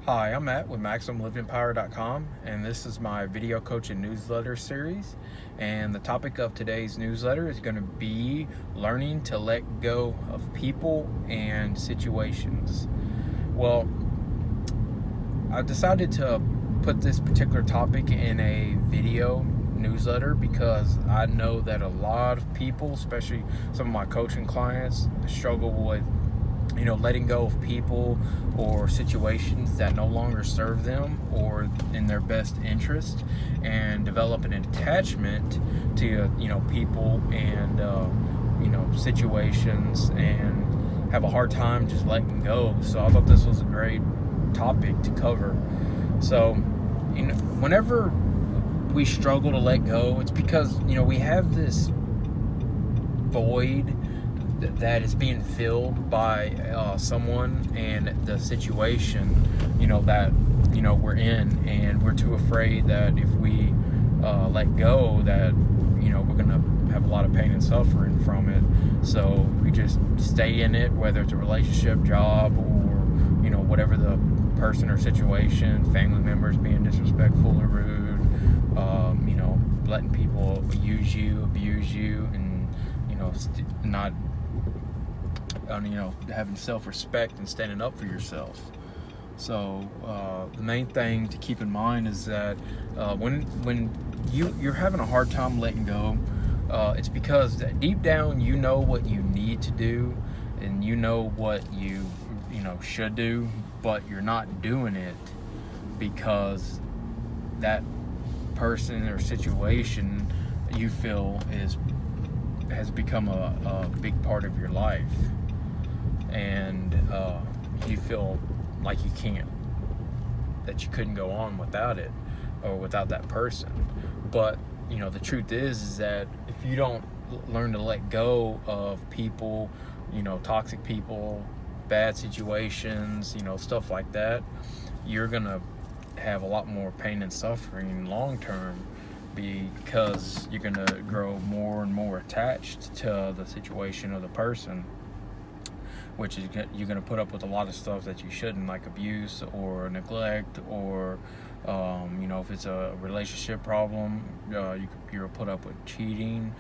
Hi, I'm Matt with MaximumLivingPower.com, and this is my video coaching newsletter series. And the topic of today's newsletter is going to be learning to let go of people and situations. Well, I decided to put this particular topic in a video newsletter because I know that a lot of people, especially some of my coaching clients, struggle with letting go of people or situations that no longer serve them or in their best interest, and develop an attachment to people and situations, and have a hard time just letting go. So I thought this was a great topic to cover. So whenever we struggle to let go, it's because we have this void that is being filled by someone and the situation that we're in, and we're too afraid that if we let go, that we're gonna have a lot of pain and suffering from it. So we just stay in it, whether it's a relationship, job, or whatever the person or situation, family members being disrespectful or rude, letting people use you, abuse you, and not having self-respect and standing up for yourself. So the main thing to keep in mind is that when you're having a hard time letting go, it's because deep down you know what you need to do, and you know what you should do, but you're not doing it because that person or situation you feel has become a big part of your life, and you feel like that you couldn't go on without it or without that person. But the truth is that if you don't learn to let go of people, toxic people, bad situations, stuff like that, you're gonna have a lot more pain and suffering long term, because you're going to grow more and more attached to the situation or the person, which is you're going to put up with a lot of stuff that you shouldn't, like abuse or neglect, or if it's a relationship problem, you're put up with cheating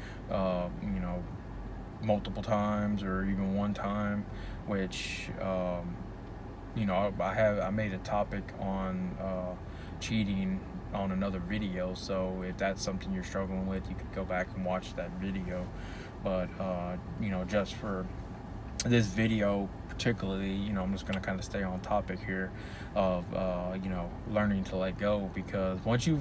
multiple times or even one time, which I made a topic on cheating on another video, so if that's something you're struggling with, you could go back and watch that video. But just for this video particularly, I'm just going to kind of stay on topic here of learning to let go, because once you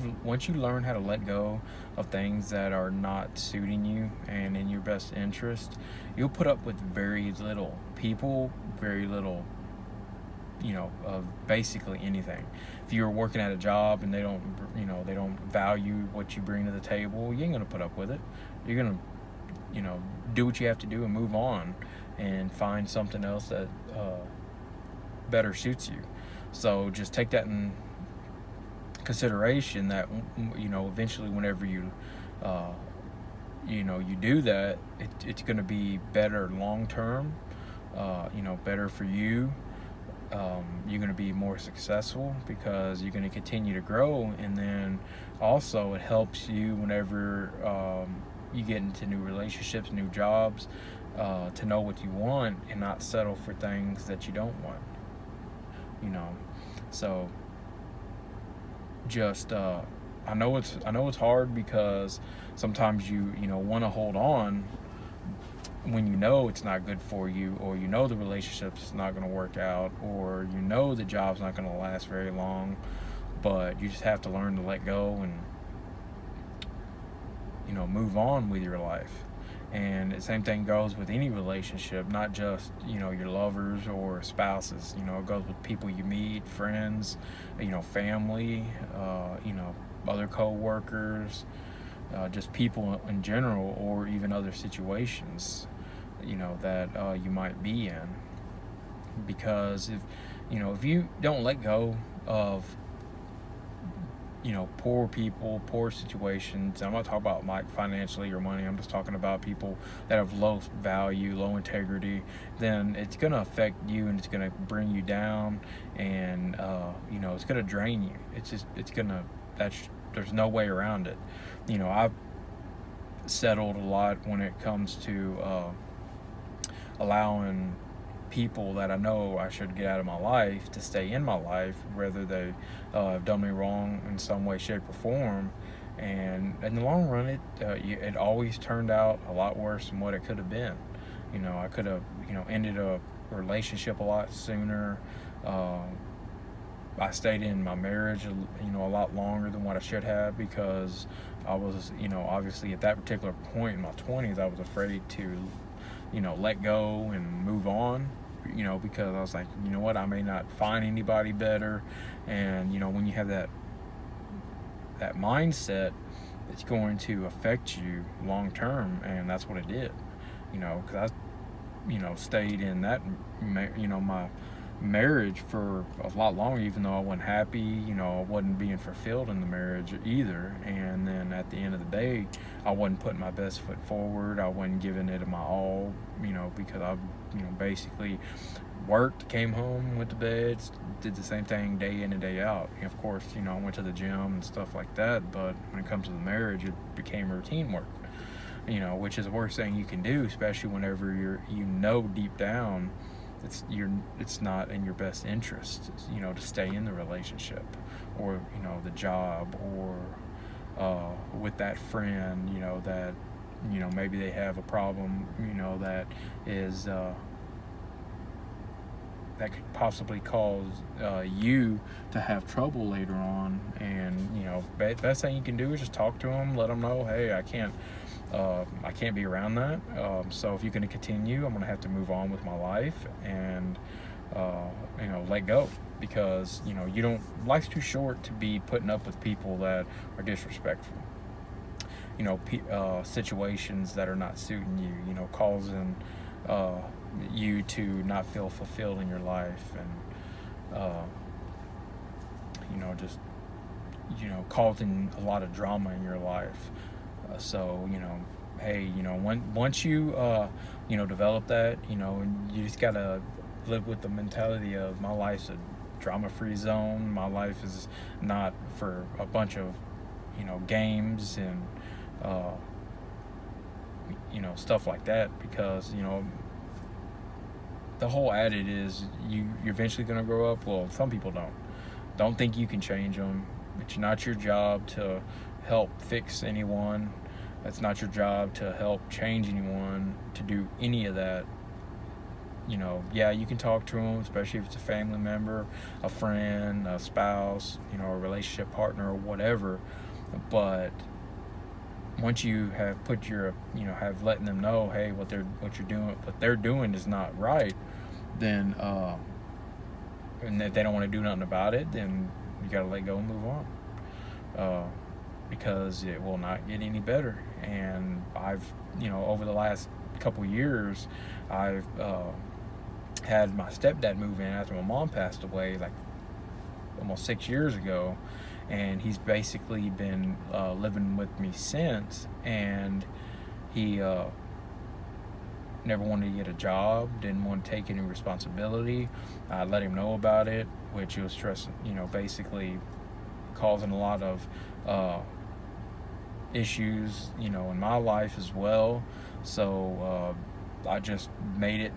learn how to let go of things that are not suiting you and in your best interest, you'll put up with very little people, very little of basically anything. If you're working at a job and they don't value what you bring to the table, you ain't gonna put up with it. You're gonna do what you have to do and move on and find something else that better suits you. So just take that in consideration, that eventually whenever you you do that, it's going to be better long term, better for you. You're going to be more successful because you're going to continue to grow, and then also it helps you whenever you get into new relationships, new jobs, to know what you want and not settle for things that you don't want. So just I know it's hard, because sometimes you want to hold on when it's not good for you, or the relationship's not going to work out, or the job's not going to last very long. But you just have to learn to let go and move on with your life. And the same thing goes with any relationship, not just your lovers or spouses. It goes with people you meet, friends, family, other co-workers, just people in general, or even other situations that you might be in. Because if you don't let go of poor people, poor situations. I'm not talking about like financially or money. I'm just talking about people that have low value, low integrity. Then it's gonna affect you, and it's gonna bring you down, and it's gonna drain you. It's gonna. There's no way around it. I've settled a lot when it comes to allowing people that I know I should get out of my life to stay in my life, whether they have done me wrong in some way, shape, or form. And in the long run, it always turned out a lot worse than what it could have been. I could have ended a relationship a lot sooner. I stayed in my marriage a lot longer than what I should have, because I was obviously at that particular point in my 20s I was afraid to let go and move on, because I was like, what, I may not find anybody better. And when you have that mindset, it's going to affect you long term, and that's what it did. Because I stayed in that my marriage for a lot longer, even though I wasn't happy. I wasn't being fulfilled in the marriage either. And then at the end of the day, I wasn't putting my best foot forward. I wasn't giving it my all, because I basically worked, came home, went to bed, did the same thing day in and day out. And of course, I went to the gym and stuff like that, but when it comes to the marriage, it became routine work, which is the worst thing you can do, especially whenever you're deep down it's not in your best interest, to stay in the relationship, or the job, or with that friend, that maybe they have a problem, that is that could possibly cause you to have trouble later on. And best thing you can do is just talk to them, let them know, hey, I can't be around that. So if you're going to continue, I'm going to have to move on with my life, and let go, because life's too short to be putting up with people that are disrespectful. Situations that are not suiting you, causing you to not feel fulfilled in your life, and just causing a lot of drama in your life. So hey, once you develop that, and you just gotta live with the mentality of, my life's a drama-free zone. My life is not for a bunch of games and stuff like that, because the whole adage is you're eventually gonna grow up. Well, some people don't think you can change them. It's not your job to help fix anyone. It's not your job to help change anyone, to do any of that. Yeah, you can talk to them, especially if it's a family member, a friend, a spouse, a relationship partner, or whatever. But once you have put your, have letting them know, hey, what they're doing is not right, then, and if they don't want to do nothing about it, then you got to let go and move on. Because it will not get any better. And I've, over the last couple years, I've had my stepdad move in after my mom passed away, like almost 6 years ago, and he's basically been living with me since. And he never wanted to get a job, didn't want to take any responsibility. I let him know about it, which was stressing, basically causing a lot of issues, in my life as well. So I just made it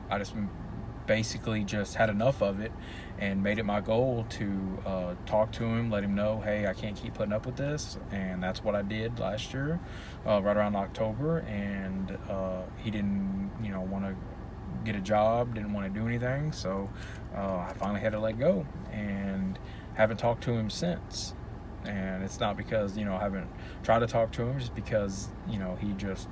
I just basically just had enough of it, and made it my goal to talk to him, let him know, hey, I can't keep putting up with this. And that's what I did last year, right around October. And he didn't want to get a job, didn't want to do anything, so I finally had to let go, and haven't talked to him since. And it's not because I haven't tried to talk to him, just because he just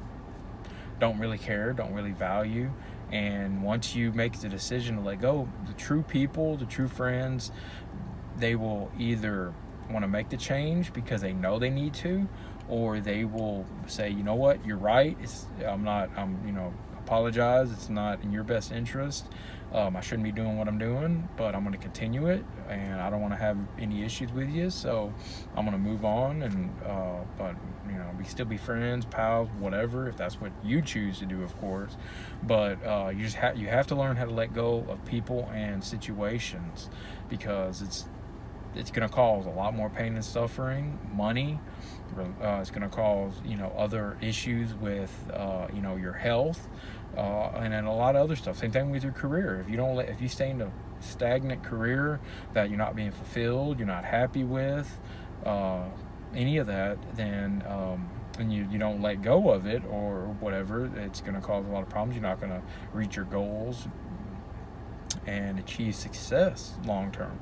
don't really care, don't really value. And once you make the decision to let go, the true people, the true friends, they will either want to make the change because they know they need to, or they will say, you know what, you're right, I'm apologize. It's not in your best interest. I shouldn't be doing what I'm doing, but I'm going to continue it, and I don't want to have any issues with you, so I'm going to move on. And but we still be friends, pals, whatever, if that's what you choose to do, of course. But you have to learn how to let go of people and situations, because it's going to cause a lot more pain and suffering, money. It's going to cause other issues with your health, and then a lot of other stuff. Same thing with your career. If you stay in a stagnant career that you're not being fulfilled, you're not happy with, any of that, then and you don't let go of it or whatever, it's going to cause a lot of problems. You're not going to reach your goals and achieve success long term.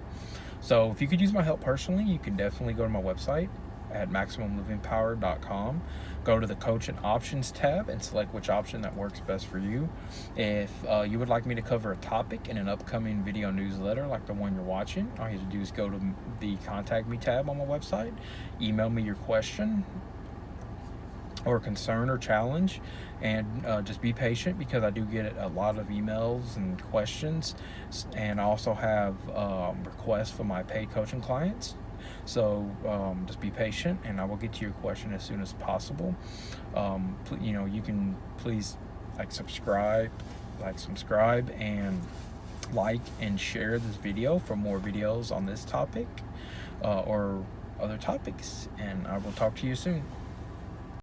So if you could use my help personally, you can definitely go to my website at MaximumLivingPower.com. Go to the Coach and Options tab and select which option that works best for you. If you would like me to cover a topic in an upcoming video newsletter like the one you're watching, all you have to do is go to the Contact Me tab on my website, email me your question or concern or challenge, and just be patient, because I do get a lot of emails and questions, and I also have requests for my paid coaching clients. So just be patient, and I will get to your question as soon as possible. You can please subscribe and like and share this video for more videos on this topic or other topics, and I will talk to you soon.